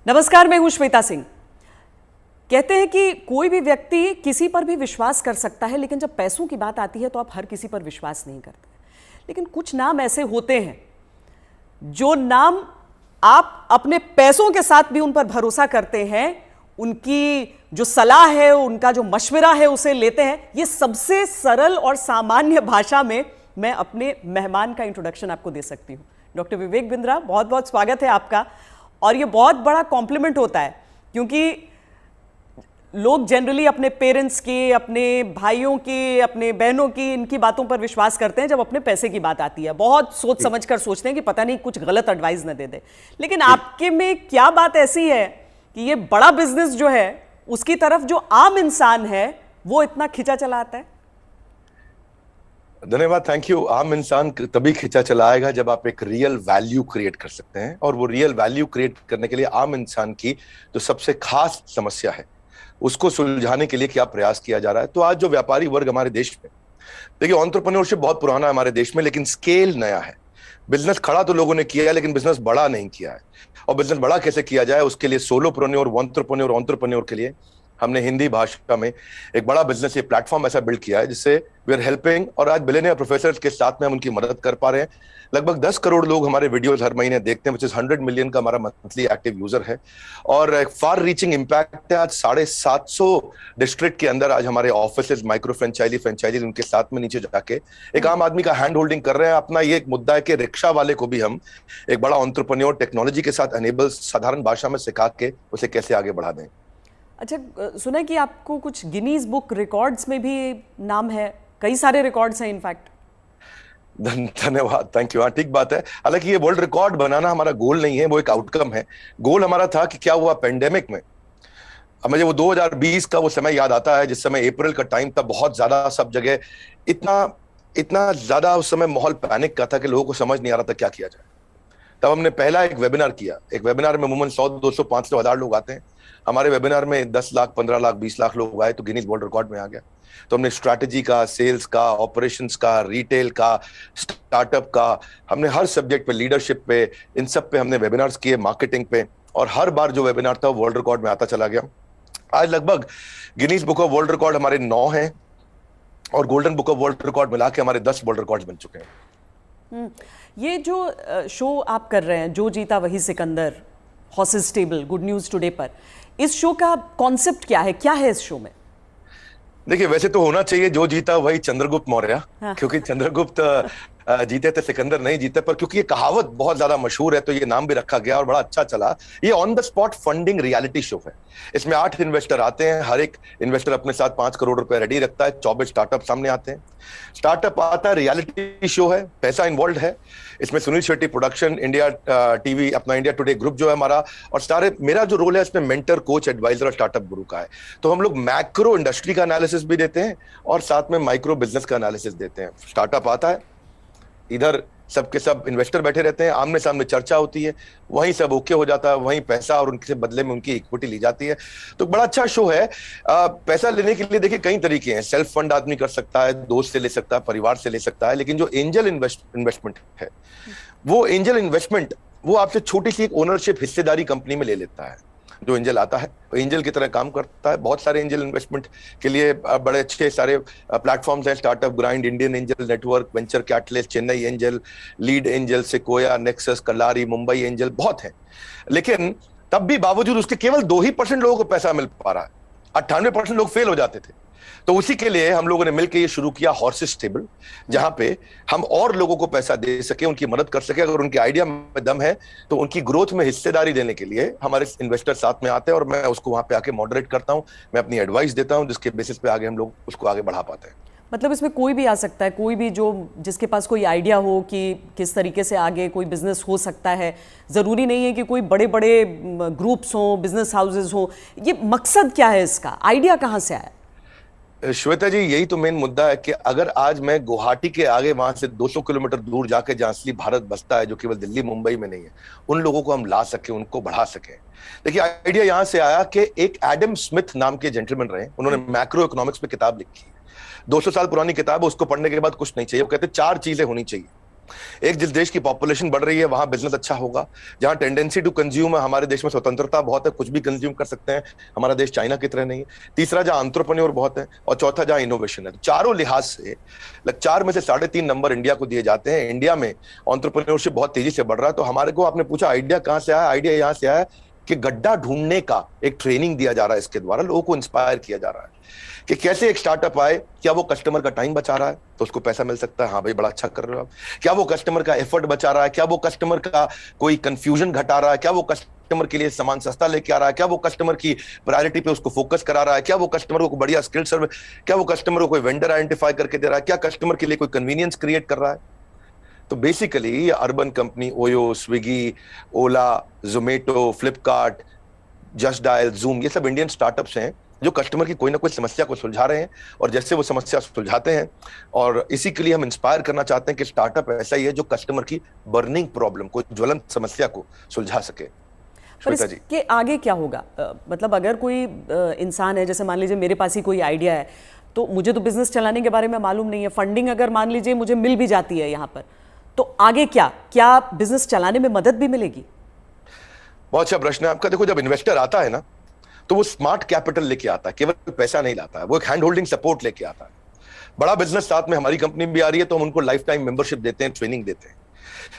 नमस्कार, मैं हूं श्वेता सिंह। कहते हैं कि कोई भी व्यक्ति किसी पर भी विश्वास कर सकता है, लेकिन जब पैसों की बात आती है तो आप हर किसी पर विश्वास नहीं करते। लेकिन कुछ नाम ऐसे होते हैं जो नाम आप अपने पैसों के साथ भी उन पर भरोसा करते हैं, उनकी जो सलाह है, उनका जो मशवरा है उसे लेते हैं। ये सबसे सरल और सामान्य भाषा में मैं अपने मेहमान का इंट्रोडक्शन आपको दे सकती हूँ। डॉक्टर विवेक बिंद्रा, बहुत बहुत स्वागत है आपका। और ये बहुत बड़ा कॉम्प्लीमेंट होता है क्योंकि लोग जनरली अपने पेरेंट्स की, अपने भाइयों की, अपने बहनों की, इनकी बातों पर विश्वास करते हैं। जब अपने पैसे की बात आती है बहुत सोच समझ कर सोचते हैं कि पता नहीं कुछ गलत एडवाइस न दे दे। लेकिन आपके में क्या बात ऐसी है कि ये बड़ा बिजनेस जो है उसकी तरफ जो आम इंसान है वो इतना खिंचा चला आता है? धन्यवाद, थैंक यू। आम इंसान तभी खिंचा चला आएगा जब आप एक रियल वैल्यू क्रिएट कर सकते हैं, और वो रियल वैल्यू क्रिएट करने के लिए आम इंसान की जो सबसे खास समस्या है उसको सुलझाने के लिए क्या प्रयास किया जा रहा है। तो आज जो व्यापारी वर्ग हमारे देश में, देखिए, एंटरप्रेन्योरशिप बहुत पुराना है हमारे देश में, लेकिन स्केल नया है। बिजनेस खड़ा तो लोगों ने किया है, लेकिन बिजनेस बड़ा नहीं किया है। और बिजनेस बड़ा कैसे किया जाए, उसके लिए सोलोप्रेन्योर, एंटरप्रेन्योर के लिए हमने हिंदी भाषा में एक बड़ा बिजनेस, ये प्लेटफॉर्म ऐसा बिल्ड किया है जिससे वी आर हेल्पिंग, और आज बिलियनियर प्रोफेसर्स के साथ में हम उनकी मदद कर पा रहे हैं। लगभग 10 करोड़ लोग हमारे वीडियोस हर महीने देखते हैं, विच इज 100 मिलियन का हमारा मंथली एक्टिव यूजर है, और एक फार रीचिंग इम्पैक्ट है। आज 750 डिस्ट्रिक्ट के अंदर आज हमारे ऑफिस, माइक्रो फ्रेंचाइजी उनके साथ में नीचे जाके एक आम आदमी का हैंड होल्डिंग कर रहे हैं। अपना ये एक मुद्दा है कि रिक्शा वाले को भी हम एक बड़ा एंटरप्रेन्योर टेक्नोलॉजी के साथ एनेबल, साधारण भाषा में सिखा के उसे कैसे आगे बढ़ा दें। अच्छा, सुना है कि आपको कुछ गिनीज बुक रिकॉर्ड्स में भी नाम है, कई सारे रिकॉर्ड्स हैं इनफैक्ट। धन्यवाद, थैंक यू। हाँ, ठीक बात है। हालांकि ये वर्ल्ड रिकॉर्ड बनाना हमारा गोल नहीं है, वो एक आउटकम है। गोल हमारा था कि क्या हुआ पेंडेमिक में। अब मुझे वो 2020 का वो समय याद आता है जिस समय अप्रैल का टाइम था, बहुत ज्यादा सब जगह इतना ज्यादा उस समय माहौल पैनिक का था कि लोगों को समझ नहीं आ रहा था क्या किया जाए। तब हमने पहला एक वेबिनार किया। एक वेबिनार में अमूमन 100, 200, 500, 1000 लोग आते हैं। हमारे वेबिनार में 10 लाख, 15 लाख, 20 लाख लोग आए, तो गिनीज वर्ल्ड रिकॉर्ड में आ गया। तो हमने स्ट्रैटेजी का, सेल्स का, ऑपरेशंस का, रिटेल का, स्टार्टअप का, हमने हर सब्जेक्ट पे, लीडरशिप पे, इन सब पे हमने वेबिनार्स किए, मार्केटिंग पे, और हर बार जो वेबिनार था वर्ल्ड रिकॉर्ड में आता चला गया। आज लगभग Guinness book of world record हमारे 9 हैं, और golden book of world record मिला के हमारे 10 वर्ल्ड रिकॉर्ड बन चुके हैं। ये जो शो आप कर रहे हैं, जो जीता वही Sikandar, horses table, good news today पर, इस शो का कॉन्सेप्ट क्या है? क्या है इस शो में? देखिए, वैसे तो होना चाहिए जो जीता वही चंद्रगुप्त मौर्य, हाँ। क्योंकि चंद्रगुप्त जीते थे, सिकंदर नहीं जीते। पर क्योंकि ये कहावत बहुत ज्यादा मशहूर है तो ये नाम भी रखा गया और बड़ा अच्छा चला। ये on the spot funding reality show है। इसमें 8 इन्वेस्टर आते हैं, हर एक इन्वेस्टर अपने साथ 5 करोड़ रुपए रेडी रखता है। 24 स्टार्टअप सामने आते हैं। स्टार्टअप आता है, रियलिटी शो है, पैसा इन्वॉल्व है। इसमें Sunil Shetty production, India TV, अपना इंडिया टुडे ग्रुप जो है हमारा, और सारे, मेरा जो रोल है इसमें मेंटर, कोच, एडवाइजर और स्टार्टअप गुरु का है। तो हम लोग मैक्रो इंडस्ट्री का एनालिसिस भी देते हैं और साथ में माइक्रो बिजनेस का एनालिसिस देते हैं। स्टार्टअप आता है, इधर सबके सब इन्वेस्टर बैठे रहते हैं, आमने सामने चर्चा होती है, वहीं सब ओके हो जाता है, वहीं पैसा और उनके बदले में उनकी इक्विटी ली जाती है। तो बड़ा अच्छा शो है। पैसा लेने के लिए देखिए कई तरीके हैं। सेल्फ फंड आदमी कर सकता है, दोस्त से ले सकता है, परिवार से ले सकता है, लेकिन जो एंजल इन्वेस्टमेंट है, वो एंजल इन्वेस्टमेंट वो आपसे छोटी सी एक ओनरशिप, हिस्सेदारी कंपनी में ले लेता है। जो एंजल आता है वो एंजल की तरह काम करता है। बहुत सारे एंजल इन्वेस्टमेंट के लिए बड़े अच्छे सारे प्लेटफॉर्म्स हैं, Startup Grind, Indian Angel Network, Venture Catalyst, Chennai Angel, Lead Angel, Sequoia, Nexus, Kalari, Mumbai Angel, बहुत है। लेकिन तब भी बावजूद उसके केवल 2% लोगों को पैसा मिल पा रहा है। 98% लोग फेल हो जाते थे। तो उसी के लिए हम लोगों ने मिलकर ये शुरू किया हॉर्सेस टेबल, जहां पे हम और लोगों को पैसा दे सके, उनकी मदद कर सके। अगर उनके आइडिया में दम है तो उनकी ग्रोथ में हिस्सेदारी देने के लिए हमारे इन्वेस्टर साथ में आते हैं, और मैं उसको वहां पे आके मॉडरेट करता हूं, मैं अपनी एडवाइस देता हूं, जिसके बेसिस पे आगे हम लोग उसको आगे बढ़ा पाते हैं। मतलब इसमें कोई भी आ सकता है, कोई भी जो जिसके पास कोई आइडिया हो कि किस तरीके से आगे कोई बिजनेस हो सकता है। ज़रूरी नहीं है कि कोई बड़े बड़े ग्रुप्स हों, बिजनेस हाउसेज हों। ये मकसद क्या है इसका? आइडिया कहाँ से आया? श्वेता जी, यही तो मेन मुद्दा है कि अगर आज मैं गुवाहाटी के आगे वहां से 200 किलोमीटर दूर जाके जहां असली भारत बसता है, जो केवल दिल्ली मुंबई में नहीं है, उन लोगों को हम ला सके, उनको बढ़ा सके। देखिए, आइडिया यहां से आया कि एक एडम स्मिथ नाम के जेंटलमैन रहे, उन्होंने मैक्रो इकोनॉमिक्स पे किताब लिखी है। 200 साल पुरानी किताब है, उसको पढ़ने के बाद कुछ नहीं चाहिए। वो कहते 4 चीजें होनी चाहिए। एक जिस देश की पॉपुलेशन बढ़ रही है वहां बिजनेस अच्छा होगा, जहां टेंडेंसी टू कंज्यूम है, हमारे देश में स्वतंत्रता बहुत है, कुछ भी कंज्यूम कर सकते हैं, हमारा देश चाइना की तरह नहीं है। तीसरा, जहां एंटरप्रेन्योर बहुत है, और चौथा जहां इनोवेशन है। तो चारों लिहाज से 4 में से 3.5 नंबर इंडिया को दिए जाते हैं। इंडिया में एंटरप्रेन्योरशिप बहुत तेजी से बढ़ रहा है। तो हमारे को, आपने पूछा आइडिया कहां से आया, आइडिया यहां से आया कि गड्ढा ढूंढने का एक ट्रेनिंग दिया जा रहा है, इसके द्वारा लोगों को इंस्पायर किया जा रहा है कि कैसे एक स्टार्टअप आए, क्या वो कस्टमर का टाइम बचा रहा है तो उसको पैसा मिल सकता है, हाँ भाई बड़ा अच्छा कर रहे हो आप, क्या वो कस्टमर का एफर्ट बचा रहा है, क्या वो कस्टमर का कोई कंफ्यूजन घटा रहा है, क्या वो कस्टमर के लिए सामान सस्ता लेके आ रहा है, क्या वो कस्टमर की प्रायोरिटी पे उसको फोकस करा रहा है, क्या वो कस्टमर को बढ़िया स्किल सर्विस, क्या वो कस्टमर को कोई वेंडर आइडेंटिफाई करके दे रहा है, क्या कस्टमर के लिए कोई कन्वीनियंस क्रिएट कर रहा है। तो बेसिकली ये Urban Company Oyo, Swiggy, Ola, Zomato, Flipkart, Just Dial, Zoom, ये सब इंडियन स्टार्टअप्स हैं जो कस्टमर की कोई ना कोई समस्या को सुलझा रहे हैं। और जैसे वो समस्या सुलझाते हैं, और इसी के लिए हम इंस्पायर करना चाहते हैं कि स्टार्टअप ऐसा ही है जो कस्टमर की बर्निंग प्रॉब्लम को, ज्वलंत समस्या को सुलझा सके। पर इसके आगे क्या होगा? मतलब अगर कोई इंसान है, जैसे मान लीजिए मेरे पास ही कोई आइडिया है, तो मुझे तो बिजनेस चलाने के बारे में मालूम नहीं है, फंडिंग अगर मान लीजिए मुझे मिल भी जाती है यहाँ पर, तो आगे क्या बिजनेस चलाने में मदद भी मिलेगी? बहुत अच्छा प्रश्न है आपका। देखो, जब इन्वेस्टर आता है ना, तो वो स्मार्ट कैपिटल लेके आता है, केवल पैसा नहीं लाता है, वो एक हैंड होल्डिंग सपोर्ट लेके आता है। बड़ा बिजनेस साथ में, हमारी कंपनी भी आ रही है तो हम उनको लाइफ टाइम मेंबरशिप देते हैं, ट्रेनिंग देते हैं।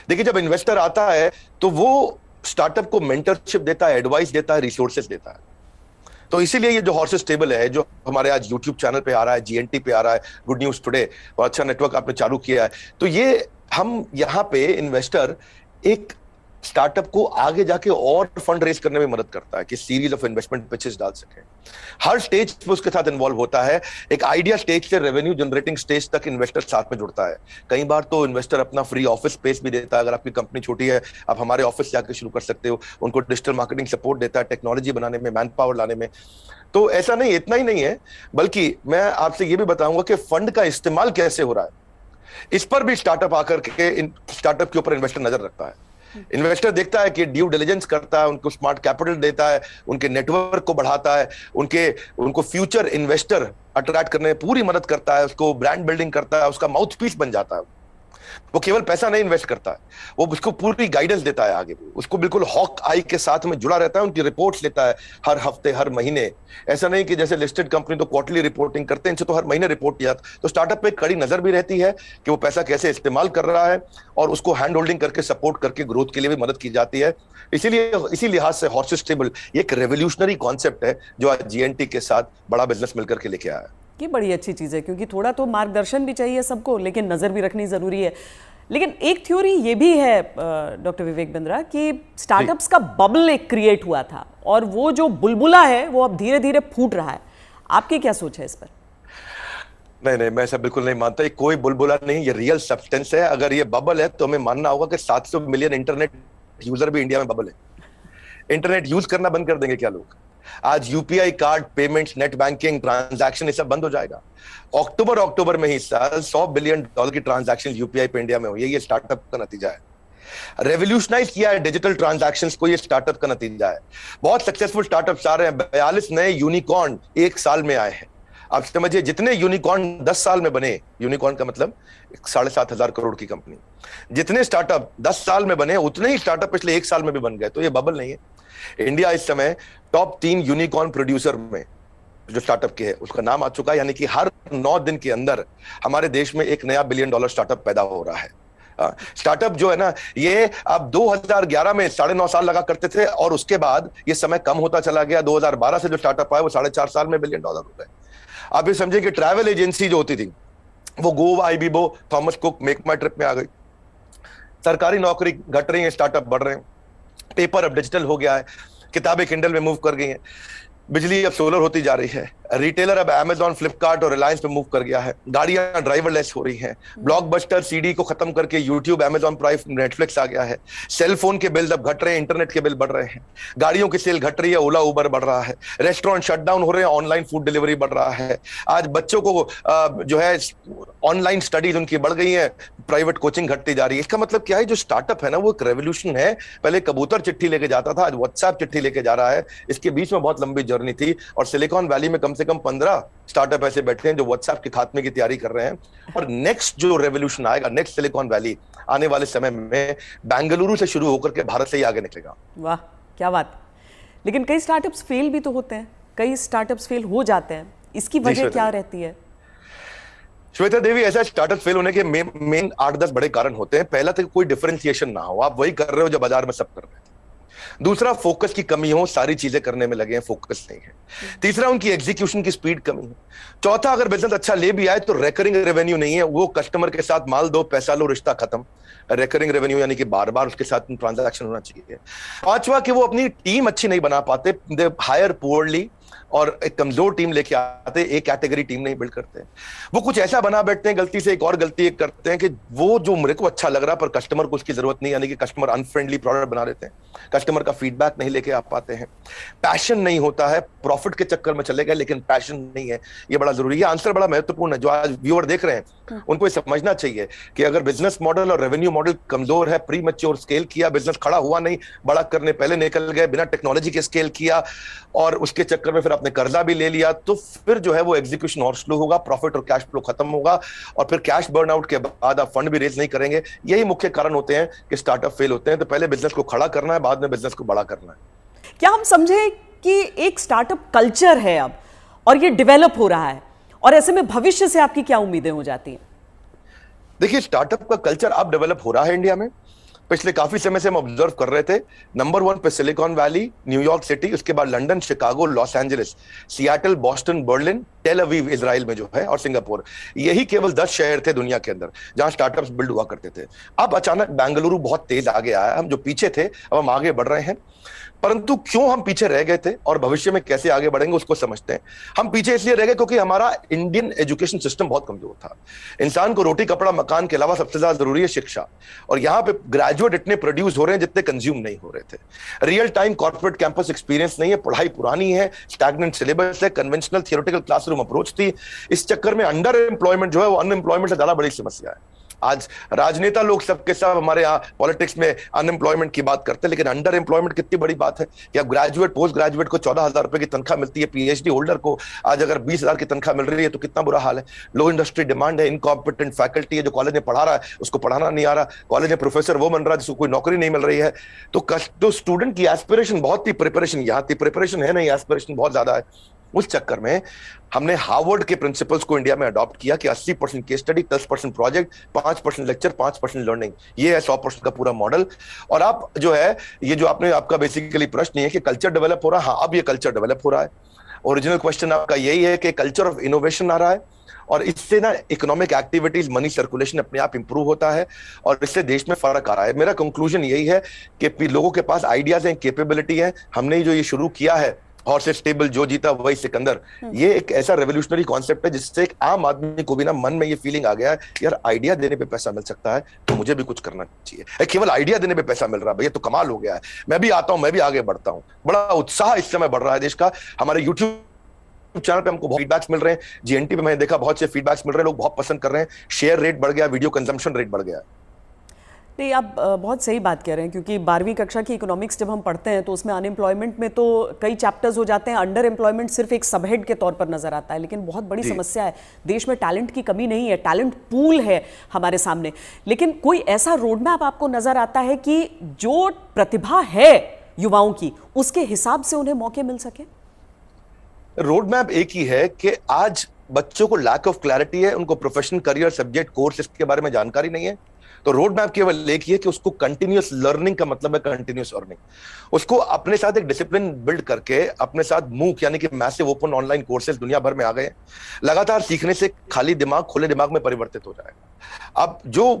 देखिए, जब इन्वेस्टर आता है तो वो स्टार्टअप को मेंटरशिप देता है, एडवाइस देता है, रिसोर्सेज देता है। तो इसीलिए ये जो हॉर्सेस टेबल है, जो हमारे आज यूट्यूब चैनल पे आ रहा है, जीएनटी पे आ रहा है, गुड न्यूज टुडे, और अच्छा नेटवर्क आपने चालू किया है, तो ये हम यहाँ पे इन्वेस्टर एक स्टार्टअप को आगे जाके और फंड रेज करने में मदद करता है कि सीरीज ऑफ इन्वेस्टमेंट पिचेस डाल सके। हर स्टेज पे उसके साथ इन्वॉल्व होता है। एक आइडिया स्टेज से रेवेन्यू जनरेटिंग स्टेज तक इन्वेस्टर साथ में जुड़ता है। कई बार तो इन्वेस्टर अपना फ्री ऑफिस स्पेस भी देता है। अगर आपकी कंपनी छोटी है, आप हमारे ऑफिस जाकर शुरू कर सकते हो। उनको डिजिटल मार्केटिंग सपोर्ट देता है, टेक्नोलॉजी बनाने में, मैन पावर लाने में। तो ऐसा नहीं, इतना ही नहीं है, बल्कि मैं आपसे ये भी बताऊंगा कि फंड का इस्तेमाल कैसे हो रहा है, इस पर भी स्टार्टअप आकर के स्टार्टअप के ऊपर इन्वेस्टर नजर रखता है। इन्वेस्टर देखता है कि ड्यू डिलिजेंस करता है, उनको स्मार्ट कैपिटल देता है, उनके नेटवर्क को बढ़ाता है, उनको फ्यूचर इन्वेस्टर अट्रैक्ट करने में पूरी मदद करता है, उसको ब्रांड बिल्डिंग करता है, उसका माउथपीस बन जाता है। वो केवल पैसा नहीं इन्वेस्ट करता है, वो उसको पूरी गाइडेंस देता है आगे, उसको बिल्कुल हॉक आई के साथ में जुड़ा रहता है, उनकी रिपोर्ट्स लेता है हर हफ्ते, हर महीने। ऐसा नहीं कि जैसे लिस्टेड कंपनी तो क्वार्टरली रिपोर्टिंग करते हैं, इनसे तो हर महीने रिपोर्ट किया। तो स्टार्टअप पे कड़ी नजर भी रहती है कि वो पैसा कैसे इस्तेमाल कर रहा है, और उसको हैंड होल्डिंग करके सपोर्ट करके ग्रोथ के लिए भी मदद की जाती है। इसीलिए इसी लिहाज से हॉर्सेस टेबल एक रेवोल्यूशनरी कॉन्सेप्ट है जो आज जीएनटी के साथ बड़ा बिजनेस मिलकर के लेके आया है। ये बड़ी अच्छी चीज़ है, क्योंकि थोड़ा तो मार्गदर्शन भी चाहिए सबको, लेकिन नज़र भी रखनी ज़रूरी है। लेकिन एक थ्योरी ये भी है डॉक्टर विवेक बिंद्रा कि स्टार्टअप्स का बबल एक क्रिएट हुआ था, और वो जो बुलबुला है वो अब धीरे धीरे फूट रहा है। आपकी क्या सोच है इस पर? नहीं, मैं ऐसा बिल्कुल नहीं मानता। ये कोई बुलबुला नहीं, ये रियल सब्सटेंस है। अगर ये बबल है तो हमें मानना होगा कि 700 मिलियन इंटरनेट यूजर भी इंडिया में बबल है। इंटरनेट यूज करना बंद कर देंगे क्या लोग? आज UPI card payments, net banking transaction, ये सब बंद हो जाएगा। अक्टूबर में ही साल $100 बिलियन की ट्रांजैक्शन यूपीआई पे इंडिया में हुई है। ये स्टार्टअप का नतीजा है। रेवोल्यूशनाइज किया है डिजिटल ट्रांजैक्शंस को, ये स्टार्टअप का नतीजा है। बहुत सक्सेसफुल स्टार्टअप्स आ रहे हैं। 42 नए यूनिकॉर्न 1 साल में आए हैं। आप समझिए, जितने यूनिकॉर्न 10 साल में बने, यूनिकॉर्न का मतलब 7,500 करोड़ की कंपनी, जितने स्टार्टअप 10 साल में बने, उतने ही स्टार्टअप पिछले 1 साल में भी बन गए। तो ये बबल नहीं है। इंडिया इस समय टॉप 3 यूनिकॉर्न प्रोड्यूसर में जो स्टार्टअप के है उसका नाम आ चुका है। यानी कि हर 9 दिन के अंदर हमारे देश में एक नया $1 बिलियन स्टार्टअप पैदा हो रहा है। स्टार्टअप जो है ना, ये अब 2011 में 9.5 साल लगा करते थे, और उसके बाद ये समय कम होता चला गया। 2012 से जो स्टार्टअप आया वो 4.5 साल में $1 बिलियन हो गए। आप ये समझे कि ट्रैवल एजेंसी जो होती थी वो गोवा, Ibibo, Thomas Cook, Make My Trip में आ गई। सरकारी नौकरी घट रही है, स्टार्टअप बढ़ रहे हैं। पेपर अब डिजिटल हो गया है, किताबें किंडल में मूव कर गई हैं, बिजली अब सोलर होती जा रही है, रिटेलर अब अमेजॉन, फ्लिपकार्ट और रिलायंस पे मूव कर गया है, गाड़ियां ड्राइवरलेस हो रही हैं, ब्लॉकबस्टर सीडी को खत्म करके यूट्यूब, अमेजॉन प्राइम, नेटफ्लिक्स आ गया है, सेल फोन के बिल अब घट रहे हैं, इंटरनेट के बिल बढ़ रहे हैं, गाड़ियों की सेल घट रही है, ओला उबर बढ़ रहा है, रेस्टोरेंट शटडाउन हो रहे हैं, ऑनलाइन फूड डिलीवरी बढ़ रहा है। आज बच्चों को जो है ऑनलाइन स्टडीज उनकी बढ़ गई है, प्राइवेट कोचिंग घटती जा रही है। इसका मतलब क्या है? जो स्टार्टअप है ना, वो एक रेवोल्यूशन है। पहले कबूतर चिट्ठी लेके जाता था, आज व्हाट्सएप चिट्ठी लेके जा रहा है। इसके बीच में बहुत लंबी जर्नी थी, और सिलिकॉन वैली में कम से कम 15 स्टार्टअप ऐसे बैठे हैं जो व्हाट्सएप के खात्मे की तैयारी कर रहे हैं। और नेक्स्ट जो रेवोल्यूशन आएगा, नेक्स्ट सिलिकॉन वैली आने वाले समय में बेंगलुरु से शुरू होकर के भारत से ही आगे निकलेगा। वाह, क्या बात। लेकिन कई स्टार्टअप्स फेल भी तो होते हैं, कई स्टार्टअप्स फेल हो जाते हैं, इसकी वजह क्या रहती है? श्वेता देवी, ऐसा स्टार्टअप फेल होने के मेन 8-10 बड़े कारण होते हैं। पहला तो कोई डिफरेंशिएशन ना हो, आप वही कर रहे हो जो बाजार में सब कर रहे हैं। दूसरा, फोकस की कमी हो, सारी चीजें करने में लगे हैं, फोकस नहीं है। तीसरा, उनकी एग्जीक्यूशन की स्पीड कमी है। चौथा, अगर बिजनेस अच्छा ले भी आए तो रेकरिंग रेवेन्यू नहीं है, वो कस्टमर के साथ माल दो, पैसा लो, रिश्ता खत्म। रेकरिंग रेवेन्यू यानी कि बार बार उसके साथ ट्रांजैक्शन होना चाहिए। पांचवा, कि वो अपनी टीम अच्छी नहीं बना पाते, दे हायर पुअरली, और एक कमजोर टीम लेके आते, एक कैटेगरी टीम नहीं बिल्ड करते। वो कुछ ऐसा बना बैठते हैं, गलती से एक और गलती एक करते हैं कि वो जो मेरे को अच्छा लग रहा पर कस्टमर को उसकी जरूरत नहीं, यानी कि कस्टमर अनफ्रेंडली प्रोडक्ट बना देते हैं, कस्टमर का फीडबैक नहीं लेके आ पाते हैं, पैशन नहीं होता है, प्रॉफिट के चक्कर में चले गए लेकिन पैशन नहीं है। ये बड़ा जरूरी है। आंसर बड़ा महत्वपूर्ण है। जो आज व्यूअर देख रहे हैं उनको ये समझना चाहिए कि अगर बिजनेस मॉडल और रेवेन्यू मॉडल कमजोर है, प्री मैच्योर स्केल किया, बिजनेस खड़ा हुआ नहीं, बड़ा करने पहले निकल गए, बिना टेक्नोलॉजी के स्केल किया और उसके चक्कर में फिर आपने कर्जा भी ले लिया, तो फिर जो है वो एग्जीक्यूशन और स्लो होगा, प्रॉफिट और कैश फ्लो खत्म होगा, और फिर कैश बर्नआउट के बाद आप फंड भी रेज नहीं करेंगे। यही मुख्य कारण होते हैं कि स्टार्टअप फेल होते हैं। तो पहले बिजनेस को खड़ा करना है, बाद में बिजनेस को बड़ा करना है। क्या हम समझे कि एक स्टार्टअप कल्चर है अब और ये डेवलप हो रहा है, और ऐसे में भविष्य से आपकी क्या उम्मीदें हो जाती हैं? देखिए, स्टार्टअप का कल्चर अब डेवलप हो रहा है इंडिया में। पिछले काफी समय से हम ऑब्जर्व कर रहे थे। नंबर 1 पे सिलिकॉन वैली, न्यूयॉर्क सिटी, उसके बाद London, Chicago, Los Angeles, Seattle, Boston, Berlin, Tel Aviv Israel में जो है, और सिंगापुर। यही केवल 10 शहर थे दुनिया के अंदर जहां स्टार्टअप्स बिल्ड हुआ करते थे। अब अचानक बेंगलुरु बहुत तेज आगे आया। हम जो पीछे थे अब हम आगे बढ़ रहे हैं। परंतु क्यों हम पीछे रह गए थे और भविष्य में कैसे आगे बढ़ेंगे उसको समझते हैं। हम पीछे इसलिए रह गए क्योंकि हमारा इंडियन एजुकेशन सिस्टम बहुत कमजोर था। इंसान को रोटी कपड़ा मकान के अलावा सबसे ज्यादा जरूरी है शिक्षा, और यहाँ पे ग्रेजुएट इतने प्रोड्यूस हो रहे हैं जितने कंज्यूम नहीं हो रहे थे। Real time corporate campus experience नहीं है, पढ़ाई पुरानी है, स्टैग्नेंट सिलेबस है, कन्वेंशनल थियोरेटिकल क्लासरूम अप्रोच थी। इस चक्कर में अंडर एम्प्लॉयमेंट जो है वो अनएम्प्लॉयमेंट से ज्यादा बड़ी समस्या है। आज राजनेता लोग सबके सब हमारे यहाँ पॉलिटिक्स में अनएम्प्लॉयमेंट की बात करते हैं, लेकिन अंडर एम्प्लॉयमेंट कितनी बड़ी बात है कि अब ग्रेजुएट पोस्ट ग्रेजुएट को 14,000 रुपए की तनख्वाह मिलती है, पीएचडी होल्डर को आज अगर 20,000 की तनख्वाह मिल रही है तो कितना बुरा हाल है। लो इंडस्ट्री डिमांड है, इनकॉम्पिटेंट फैकल्टी है, जो कॉलेज में पढ़ा रहा है उसको पढ़ाना नहीं आ रहा, कॉलेज में प्रोफेसर वो बन रहा है जिसको कोई नौकरी नहीं मिल रही है। तो स्टूडेंट की एस्पिरेशन बहुत थी, प्रिपरेशन यहाँ थी, प्रिपरेशन है नहीं, एस्पिरेशन बहुत ज्यादा है। उस चक्कर में हमने हार्वर्ड के प्रिंसिपल्स को इंडिया में अडॉप्ट किया कि 80% case study, 10% project, 5% lecture, 5% learning, ये है 100% का पूरा मॉडल। और आप जो है ये जो आपने आपका बेसिकली प्रश्न है कि कल्चर डेवलप हो रहा है, हाँ अब ये कल्चर डेवलप हो रहा है। ओरिजिनल क्वेश्चन आपका यही है कि कल्चर ऑफ इनोवेशन आ रहा है, और इससे ना इकोनॉमिक एक्टिविटीज, मनी सर्कुलेशन अपने आप इंप्रूव होता है, और इससे देश में फर्क आ रहा है। मेरा कंक्लूजन यही है कि लोगों के पास आइडियाज हैं, कैपेबिलिटी है। हमने जो ये शुरू किया है हॉर्स स्टेबल, जो जीता वही सिकंदर, ये एक ऐसा रेवोल्यूशनरी कॉन्सेप्ट है जिससे एक आम आदमी को भी ना मन में ये फीलिंग आ गया है, यार आइडिया देने पे पैसा मिल सकता है तो मुझे भी कुछ करना चाहिए। केवल आइडिया देने पे पैसा मिल रहा है, भैया तो कमाल हो गया है, मैं भी आता हूं, मैं भी आगे बढ़ता हूं। बड़ा उत्साह इस समय बढ़ रहा है देश का। हमारे यूट्यूब चैनल पे हमको बहुत फीडबैक्स मिल रहे हैं, जीएनटी पे मैंने देखा बहुत से फीडबैक्स मिल रहे हैं, लोग बहुत पसंद कर रहे हैं, शेयर रेट बढ़ गया, वीडियो कंजम्पशन रेट बढ़ गया। नहीं, आप बहुत सही बात कह रहे हैं, क्योंकि 12वीं कक्षा की इकोनॉमिक्स जब हम पढ़ते हैं तो उसमें अनएम्प्लॉयमेंट में तो कई चैप्टर्स हो जाते हैं, अंडर एम्प्लॉयमेंट सिर्फ एक सबहेड के तौर पर नजर आता है, लेकिन बहुत बड़ी समस्या है। देश में टैलेंट की कमी नहीं है, टैलेंट पूल है हमारे सामने, लेकिन कोई ऐसा रोड मैप आपको नजर आता है कि जो प्रतिभा है युवाओं की उसके हिसाब से उन्हें मौके मिल सके? रोड मैप एक ही है कि आज बच्चों को लैक ऑफ क्लैरिटी है, उनको प्रोफेशनल, करियर, सब्जेक्ट, कोर्स इसके बारे में जानकारी नहीं है। तो रोड मैप केवल एक ही है कि उसको कंटिन्यूअस लर्निंग का मतलब है कंटिन्यूअस अर्निंग। उसको अपने साथ एक डिसिप्लिन बिल्ड करके अपने साथ मूक यानी कि मैसिव ओपन ऑनलाइन कोर्सेज दुनिया भर में आ गए। लगातार सीखने से खाली दिमाग खुले दिमाग में परिवर्तित हो जाएगा। अब जो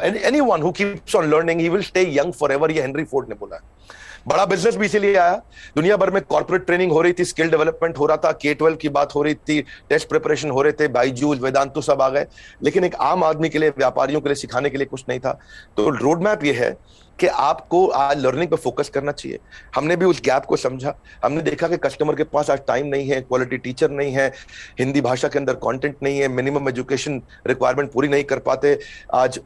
anyone who keeps on learning he will stay young forever, ये हेनरी फोर्ड ने बोला है। बड़ा बिजनेस भी इसीलिए आया। दुनिया भर में कॉर्पोरेट ट्रेनिंग हो रही थी, स्किल डेवलपमेंट हो रहा था, K-12 की बात हो रही थी, टेस्ट प्रिपरेशन हो रहे थे, बायजूस, वेदांतु सब आ गए, लेकिन एक आम आदमी के लिए, व्यापारियों के लिए सिखाने के लिए कुछ नहीं था। तो रोड मैप ये है कि आपको आज लर्निंग पे फोकस करना चाहिए। हमने भी उस गैप को समझा। हमने देखा कि कस्टमर के पास आज टाइम नहीं है, क्वालिटी टीचर नहीं है, हिंदी भाषा के अंदर कंटेंट नहीं है, मिनिमम एजुकेशन रिक्वायरमेंट पूरी नहीं कर पाते। आज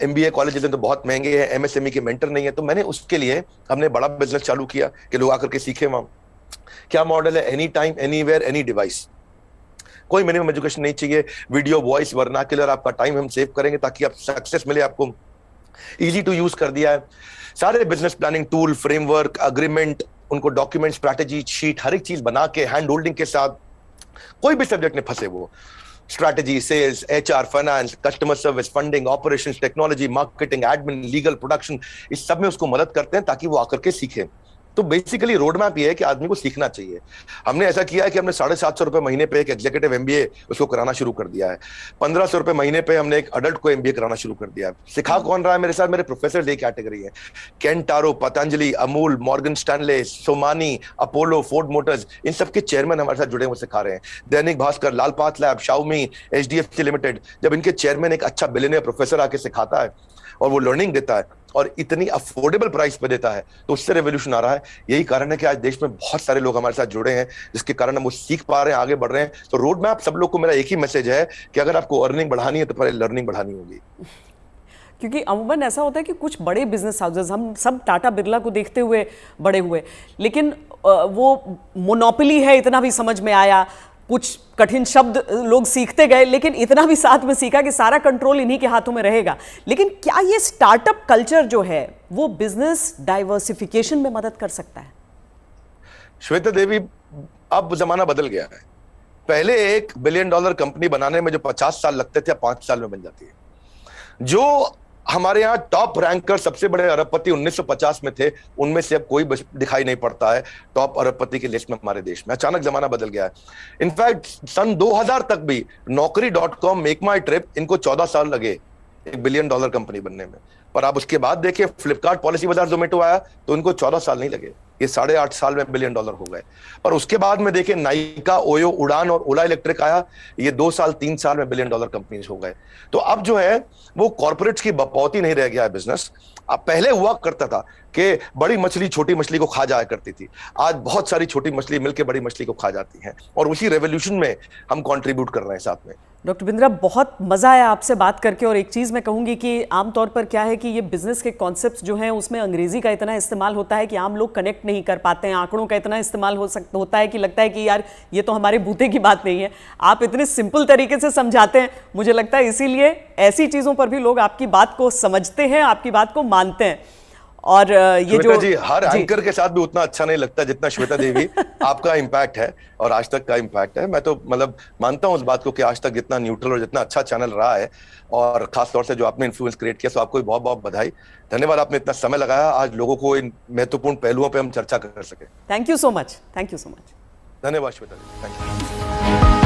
MBA कॉलेजेस तो बहुत महंगे हैं, MSME के मेंटर नहीं है। तो मैंने उसके लिए हमने बड़ा बिजनेस चालू किया कि लोग आकर के सीखे वहां। क्या मॉडल है? Any time, anywhere, any device. कोई मिनिमम एजुकेशन नहीं चाहिए, वीडियो, वॉइस, वर्नाक्युलर, आपका टाइम हम सेव करेंगे ताकि आप सक्सेस मिले आपको। इजी टू यूज कर दिया है। सारे business planning tool, framework, agreement, उनको डॉक्यूमेंट, स्ट्रैटेजी शीट, हर एक चीज बना के हैंड होल्डिंग के साथ, कोई भी सब्जेक्ट में फंसे वो, strategy, sales, HR, finance, customer service, funding, operations, technology, marketing, admin, legal, production, इस सब में उसको मदद करते हैं ताकि वो आकर के सीखे। तो बेसिकली रोड मैप ये है कि आदमी को सीखना चाहिए। हमने ऐसा किया है कि हमने 750 रुपए महीने पे एक एग्जीक्यूटिव एमबीए उसको कराना शुरू कर दिया है। 1500 रुपए महीने पे हमने एक अडल्ट को एमबीए कराना शुरू कर दिया है। सिखा कौन रहा है मेरे साथ? मेरे प्रोफेसर ये कैटेगरी है। Kent RO, Patanjali, Amul, Morgan Stanley, Somani, Apollo, Ford Motors, इन सबके चेयरमैन हमारे साथ जुड़े हुए सिखा रहे हैं। Dainik Bhaskar, Lal Path Lab, Xiaomi, HDFC Limited, जब इनके चेयरमैन एक अच्छा बिलियनियर प्रोफेसर आके सिखाता है और वो लर्निंग देता है और इतनी अफोर्डेबल प्राइस पे देता है, तो उससे रेवोल्यूशन आ रहा है। यही कारण है कि आज देश में बहुत सारे लोग हमारे साथ जुड़े हैं, जिसके कारण हम वो सीख पा रहे हैं, आगे बढ़ रहे हैं। तो रोड मैप सब लोग को मेरा एक ही मैसेज है कि अगर आपको अर्निंग बढ़ानी है तो पहले लर्निंग बढ़ानी होगी। क्योंकि अमूमन ऐसा होता है कि कुछ बड़े बिजनेस हाउसेस, हम सब टाटा बिरला को देखते हुए बड़े हुए, लेकिन वो मोनोपोली है इतना भी समझ में आया। कुछ कठिन शब्द लोग सीखते गए, लेकिन इतना भी साथ में सीखा कि सारा कंट्रोल इन्हीं के हाथों में रहेगा। लेकिन क्या ये स्टार्टअप कल्चर जो है वो बिजनेस डाइवर्सिफिकेशन में मदद कर सकता है? श्वेता देवी, अब जमाना बदल गया है। पहले $1 बिलियन कंपनी बनाने में जो 50 साल लगते थे, 5 साल में बन जाती है। जो हमारे यहाँ टॉप रैंकर सबसे बड़े अरबपति 1950 में थे, उनमें से अब कोई दिखाई नहीं पड़ता है टॉप अरबपति की लिस्ट में हमारे देश में। अचानक जमाना बदल गया है। इनफैक्ट सन 2000 तक भी Naukri.com, मेक माई ट्रिप, इनको 14 साल लगे $1 बिलियन कंपनी बनने में। पर आप उसके बाद देखिए, फ्लिपकार्ट, पॉलिसी बाजार, जोमेटो आया तो इनको 14 साल नहीं लगे, ये 8.5 साल में $1 बिलियन हो गए। पर उसके बाद में देखिए, नाइका, ओयो, उड़ान और ओला इलेक्ट्रिक आया, ये 2 साल 3 साल में $1 बिलियन कंपनीज हो गए। तो अब जो है वो कॉर्पोरेट्स की बपौती नहीं रह गया है बिजनेस। अब पहले हुआ करता था कि बड़ी मछली छोटी मछली को खा जाया करती थी, आज बहुत सारी छोटी मछली मिलकर बड़ी मछली को खा जाती हैं, और उसी रेवोल्यूशन में हम कंट्रीब्यूट कर रहे हैं साथ में। डॉक्टर बिंद्रा, बहुत मज़ा आया आपसे बात करके। और एक चीज़ मैं कहूँगी कि आमतौर पर क्या है कि ये बिजनेस के कॉन्सेप्ट्स जो हैं उसमें अंग्रेजी का इतना इस्तेमाल होता है कि आम लोग कनेक्ट नहीं कर पाते हैं। आंकड़ों का इतना इस्तेमाल होता है कि लगता है कि यार ये तो हमारे बूते की बात नहीं है। आप इतने सिंपल तरीके से समझाते हैं, मुझे लगता है इसीलिए ऐसी चीज़ों पर भी लोग आपकी बात को समझते हैं, आपकी बात को मानते हैं। और ये जो जी, हर एंकर के साथ भी उतना अच्छा नहीं लगता जितना श्वेता देवी आपका इम्पैक्ट है और आज तक का इम्पैक्ट है। मैं तो मतलब मानता हूं उस बात को कि आज तक जितना न्यूट्रल और जितना अच्छा चैनल रहा है, और खास तौर से जो आपने इन्फ्लुएंस क्रिएट किया, तो आपको बहुत बहुत बधाई। धन्यवाद, आपने इतना समय लगाया आज लोगों को इन महत्वपूर्ण पहलुओं पर हम चर्चा कर सके। Thank you so much. Thank you so much. धन्यवाद श्वेता देवी, थैंक यू।